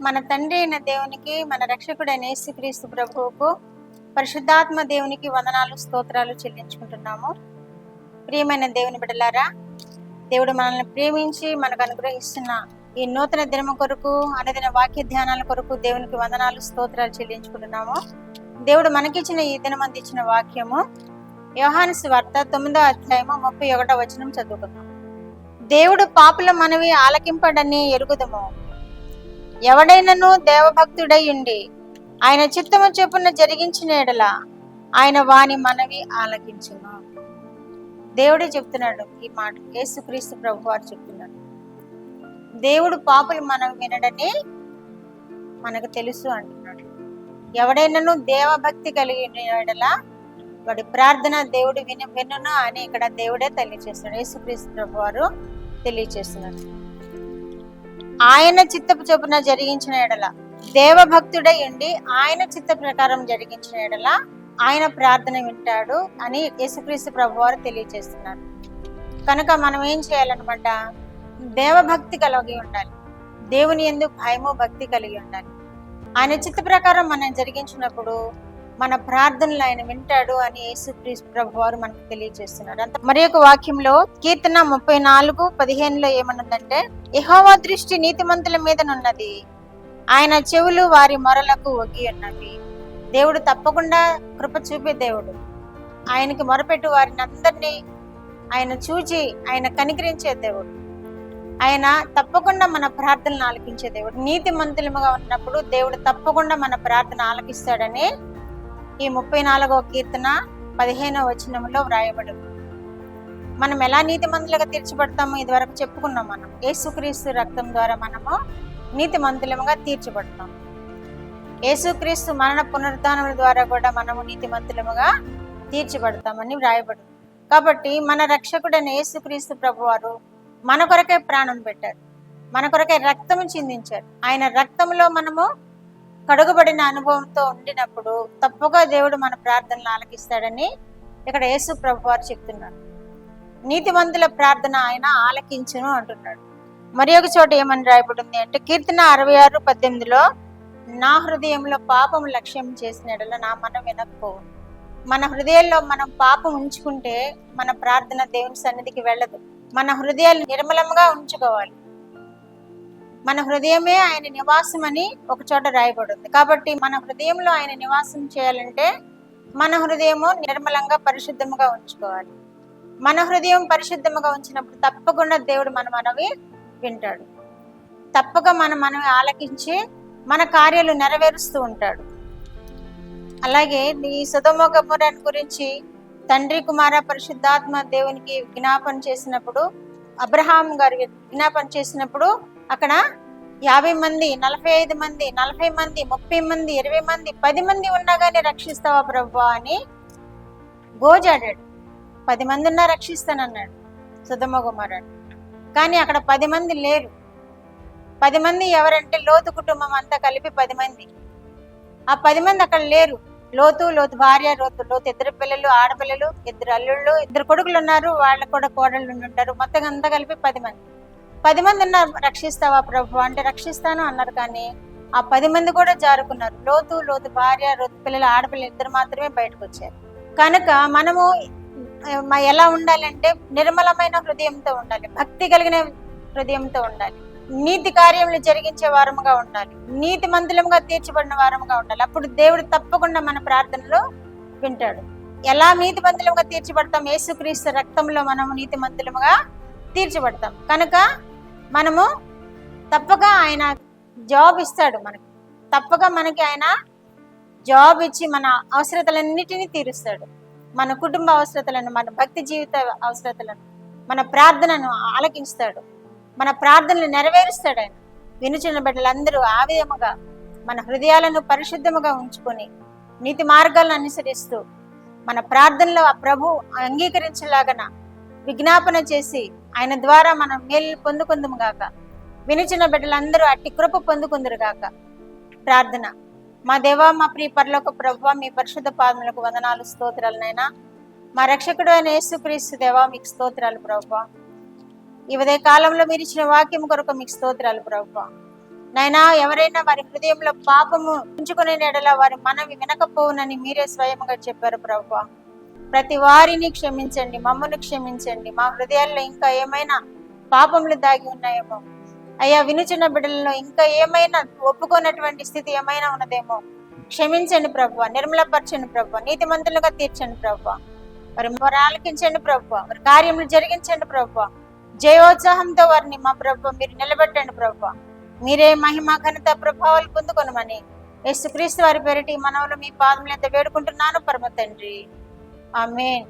మన తండ్రి అయిన దేవునికి, మన రక్షకుడైన యేసుక్రీస్తు ప్రభువుకు, పరిశుద్ధాత్మ దేవునికి వందనాలు స్తోత్రాలు చెల్లించుకుంటున్నాము. ప్రియమైన దేవుని బిడ్డలారా, దేవుడు మనల్ని ప్రేమించి మనకు అనుగ్రహిస్తున్న ఈ నూతన దినము కొరకు, అనుదిన వాక్య ధ్యానాల కొరకు దేవునికి వందనాలు స్తోత్రాలు చెల్లించుకుంటున్నాము. దేవుడు మనకిచ్చిన ఈ దినమంది ఇచ్చిన వాక్యము యోహాను సువార్త 9వ అధ్యాయము 31వ వచనం చదువుకుందాం. దేవుడు పాపుల మనవి ఆలకింపడని ఎరుగుదము. ఎవడైనను దేవభక్తుడై ఉండి ఆయన చిత్తము చొప్పున జరిగించిన ఎడల ఆయన వాని మనవి ఆలకించును. దేవుడే చెప్తున్నాడు ఈ మాట, యేసుక్రీస్తు ప్రభు వారు చెప్తున్నాడు. దేవుడు పాపులు మనవి వినడని మనకు తెలుసు అంటున్నాడు. ఎవడైనను దేవభక్తి కలిగిన ఎడల వాడి ప్రార్థన దేవుడు వినును అని ఇక్కడ దేవుడే తెలియజేస్తున్నాడు. యేసుక్రీస్తు ప్రభు వారు తెలియజేస్తున్నారు. ఆయన చిత్తపు చొప్పున జరిగించిన ఎడల, దేవభక్తుడై ఉండి ఆయన చిత్త ప్రకారం జరిగించిన ఎడల ఆయన ప్రార్థన వింటాడు అని యేసుక్రీస్తు ప్రభు వారు తెలియజేస్తున్నారు. కనుక మనం ఏం చేయాలన్నమాట, దేవభక్తి కలిగి ఉండాలి. దేవుని యందు భయము భక్తి కలిగి ఉండాలి. ఆయన చిత్త ప్రకారం మనం జరిగించినప్పుడు మన ప్రార్థనలు ఆయన వింటాడు అని యేసుక్రీస్తు ప్రభు వారు మనకు తెలియజేస్తున్నారు. అంత మరి ఒక వాక్యంలో కీర్తన 34:15 ఏమన్నదంటే, యెహోవా దృష్టి నీతిమంతుల మీదనున్నది, ఆయన చెవులు వారి మొరలకు ఒగ్గి ఉన్నవి. దేవుడు తప్పకుండా కృప చూపే దేవుడు. ఆయనకి మొరపెట్టు వారిని అందరినీ ఆయన చూచి ఆయన కనికరించే దేవుడు. ఆయన తప్పకుండా మన ప్రార్థనలు ఆలకించే దేవుడు. నీతిమంతులుగా ఉన్నప్పుడు దేవుడు తప్పకుండా మన ప్రార్థన ఆలకిస్తాడని ఈ 34వ కీర్తన 15వ వచనంలో వ్రాయబడి. మనం ఎలా నీతిమంతులుగా తీర్చబడతామో ఇదివరకు చెప్పుకున్నాం. మనం యేసుక్రీస్తు రక్తం ద్వారా మనము నీతిమంతులుగా తీర్చబడతాం. యేసుక్రీస్తు మరణ పునరుద్ధానముల ద్వారా కూడా మనము నీతిమంతులుగా తీర్చబడతామని వ్రాయబడి. కాబట్టి మన రక్షకుడైన యేసుక్రీస్తు ప్రభువారు మన కొరకే ప్రాణం పెట్టారు, మన కొరకే రక్తము చిందించారు. ఆయన రక్తంలో మనము కడుగుబడిన అనుభవంతో ఉండినప్పుడు తప్పగా దేవుడు మన ప్రార్థనలు ఆలకిస్తాడని ఇక్కడ యేసు ప్రభు వారు చెప్తున్నారు. నీతిమంతుల ప్రార్థన ఆయన ఆలకించును అంటున్నాడు. మరి ఒక చోట ఏమని రాయబడింది అంటే, కీర్తన 66:18లో, నా హృదయంలో పాపం లక్ష్యం చేసిన ఎడల నా మనం వినకపోవు. మన హృదయాల్లో మనం పాపం ఉంచుకుంటే మన ప్రార్థన దేవుని సన్నిధికి వెళ్ళదు. మన హృదయాలు నిర్మలంగా ఉంచుకోవాలి. మన హృదయమే ఆయన నివాసం అని ఒక చోట రాయబడింది. కాబట్టి మన హృదయంలో ఆయన నివాసం చేయాలంటే మన హృదయము నిర్మలంగా పరిశుద్ధముగా ఉంచుకోవాలి. మన హృదయం పరిశుద్ధముగా ఉంచినప్పుడు తప్పకుండా దేవుడు మన మనవి వింటాడు. తప్పక మన మనవి ఆలకించి మన కార్యాలు నెరవేరుస్తూ ఉంటాడు. అలాగే ఈ సొదొమ గొమొర్రాను గురించి తండ్రి కుమార పరిశుద్ధాత్మ దేవునికి విజ్ఞాపన చేసినప్పుడు, అబ్రహాం గారు విజ్ఞాపన చేసినప్పుడు అక్కడ 50 మంది, 45 మంది, 40 మంది, 30 మంది, 20 మంది, 10 మంది ఉన్నా కానీ రక్షిస్తావా ప్రభు అని గోజాడాడు. 10 మంది ఉన్నా రక్షిస్తానన్నాడు సొదొమ గొమొర్రాను. కానీ అక్కడ 10 మంది లేరు. 10 మంది ఎవరంటే లోతు కుటుంబం అంతా కలిపి 10 మంది. ఆ 10 మంది అక్కడ లేరు. లోతు భార్య, లోతు 2 పిల్లలు, ఆడపిల్లలు, 2 అల్లుళ్ళు, 2 కొడుకులు ఉన్నారు. వాళ్ళకు కూడా కోడళ్ళు ఉంటారు. మొత్తం అంతా కలిపి 10 మంది. 10 మంది ఉన్నారు. రక్షిస్తావా ప్రభు అంటే రక్షిస్తాను అన్నారు. కానీ ఆ 10 మంది కూడా జారుకున్నారు. లోతు భార్య, లోతు పిల్లలు, ఆడపిల్లలు 2 మాత్రమే బయటకు వచ్చారు. కనుక మనము ఎలా ఉండాలంటే నిర్మలమైన హృదయంతో ఉండాలి, భక్తి కలిగిన హృదయంతో ఉండాలి, నీతి కార్యములు జరిగించే వారముగా ఉండాలి, నీతి మంతులముగా తీర్చబడిన వారముగా ఉండాలి. అప్పుడు దేవుడు తప్పకుండా మన ప్రార్థనలో వింటాడు. ఎలా నీతి మంతులముగా తీర్చబడతాం? యేసుక్రీస్తు రక్తంలో మనము నీతి మంతులముగా తీర్చబడతాం. కనుక మనము తప్పక ఆయన జాబ్ ఇస్తాడు మనకి. తప్పక మనకి ఆయన జాబ్ ఇచ్చి మన అవసరతలన్నిటినీ తీరుస్తాడు. మన కుటుంబ అవసరతలను, మన భక్తి జీవిత అవసరతలను, మన ప్రార్థనను ఆలకిస్తాడు. మన ప్రార్థనలు నెరవేరుస్తాడు ఆయన. వినుచున్న బిడ్డలందరూ ఆ విధముగా మన హృదయాలను పరిశుద్ధముగా ఉంచుకొని నీతి మార్గాలను అనుసరిస్తూ మన ప్రార్థనలో ఆ ప్రభు అంగీకరించలాగన విజ్ఞాపన చేసి ఆయన ద్వారా మనం మేలు పొందుకుందుము గాక. వినుచున్న బిడ్డలందరూ అట్టి కృప పొందుకుందరు గాక. ప్రార్థన. మా దేవా, మా ప్రియ పరలోక ప్రభువా, మీ పరిశుద్ధ పాదములకు వందనాలు స్తోత్రాలు నైనా. మా రక్షకుడు అయిన యేసుక్రీస్తు దేవా, మీకు స్తోత్రాలు ప్రభువా. ఈ ఉదయ కాలంలో మీరు ఇచ్చిన వాక్యం కొరకు మీకు స్తోత్రాలు ప్రభువా. నైనా ఎవరైనా వారి హృదయంలో పాపము ఉంచుకునే ఎడల వారి మనవి వినకపోవునని మీరే స్వయముగా చెప్పారు ప్రభువా. ప్రతి వారిని క్షమించండి, మమ్మల్ని క్షమించండి. మా హృదయాల్లో ఇంకా ఏమైనా పాపములు దాగి ఉన్నాయేమో అయ్యా, వినుచున్న బిడ్డలలో ఇంకా ఏమైనా ఒప్పుకోనటువంటి స్థితి ఏమైనా ఉన్నదేమో క్షమించండి ప్రభువా, నిర్మలపరచండి ప్రభువా, నీతిమంతులుగా తీర్చండి ప్రభువా. వారి ఆలకించండి ప్రభువా, వారి కార్యములు జరిగించండి ప్రభువా. జయోత్సాహంతో వారిని మా ప్రభువా మీరు నిలబెట్టండి ప్రభువా. మీరే మహిమ ఘనత ప్రభావాలు పొందుకొనమని యేసుక్రీస్తు వారి పేరిటి మనవులు మీ పాదములు ఎంత వేడుకుంటున్నాను పరమ తండ్రి. ఆమేన్.